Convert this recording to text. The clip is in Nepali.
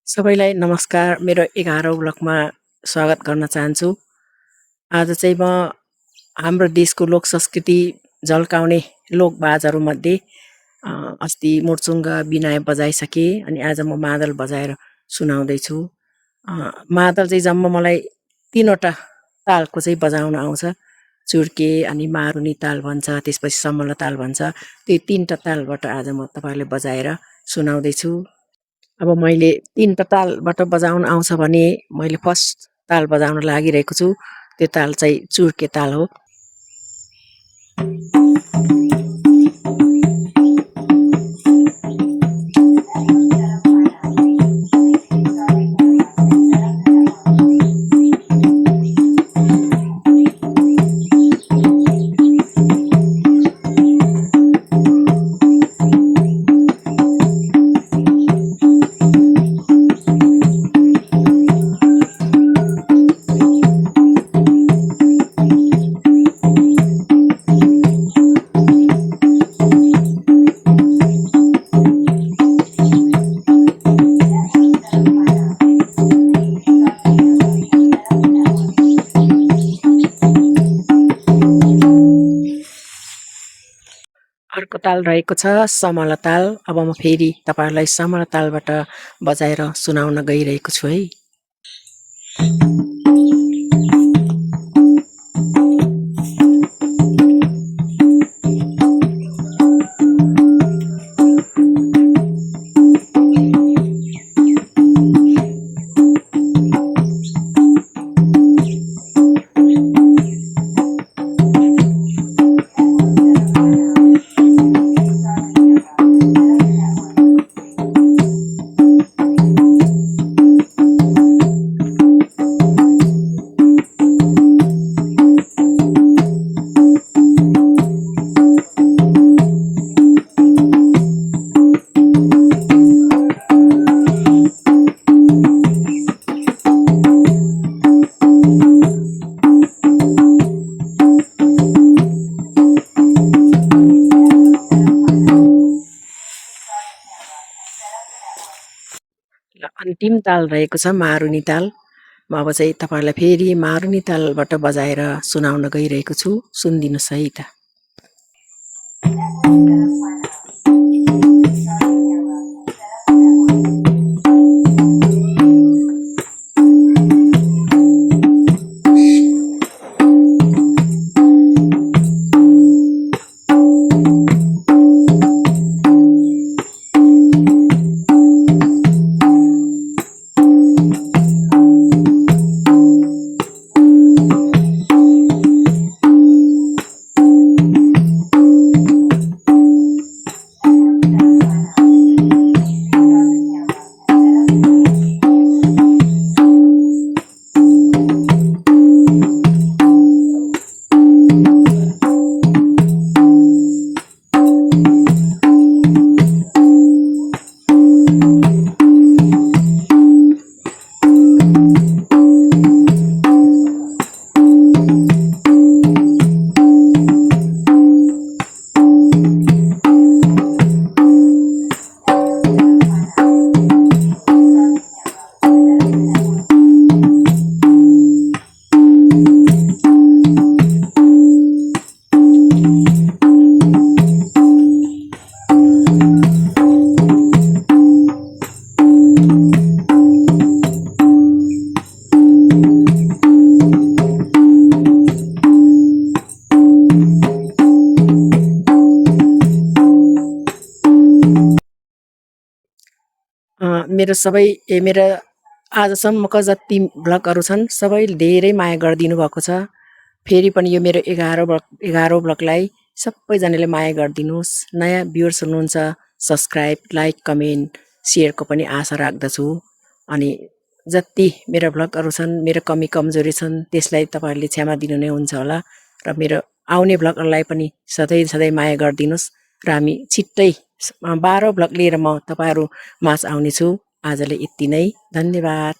सबैलाई नमस्कार। मेरो 11औं ब्लकमा स्वागत गर्न चाहन्छु। आज चाहिँ म हाम्रो देशको लोक संस्कृति झल्काउने लोकबाजहरूमध्ये अस्ति मुर्चुङ्गा बिनाए बजाइसके अनि आज म मादल बजाएर सुनाउँदैछु। मादल चाहिँ जम्मा मलाई 3वटा तालको चाहिँ बजाउन आउँछ। चुर्के अनि मारुनी ताल भन्छ, त्यसपछि समला ताल भन्छ। त्यो 3टा तालबाट आज म तपाईहरुलाई बजाएर सुनाउँदैछु। अब मैले 3टा तालबाट बजाउन आउँछ भने मैले फर्स्ट ताल बजाउन लागिरहेको छु। त्यो ताल चाहिँ चुर्के ताल हो। अर्को ताल रहेको छ समला ताल। अब म फेरि तपाईहरुलाई समला तालबाट बजाएर सुनाउन गइरहेको छु है। अन्तिम ताल रहेको छ मारुनी ताल। म अब चाहिँ तपाईहरुलाई फेरि मारुनी तालबाट बजाएर सुनाउन गइरहेको छु। सुनिदिनुस् है त। मेरो आजसम्मको जति ब्लगहरू छन् सबैले धेरै माया गरिदिनु भएको छ। फेरि पनि यो मेरो 11औं ब्लगलाई सबैजनाले माया गरिदिनुस्। नयाँ भ्युअर्स हुनुहुन्छ सब्स्क्राइब, लाइक, कमेन्ट, शेयरको पनि आशा राख्दछु। अनि जति मेरो ब्लगहरू छन्, मेरो कमी कमजोरी छन् त्यसलाई तपाईहरुले क्षमा दिनु नै हुन्छ होला। र मेरो आउने ब्लगहरूलाई पनि सधैँ माया गरिदिनुस्। र हामी छिट्टै 12औं ब्लग लिएर म तपाईहरु माझ आउनेछु। आजले यति नै। धन्यवाद।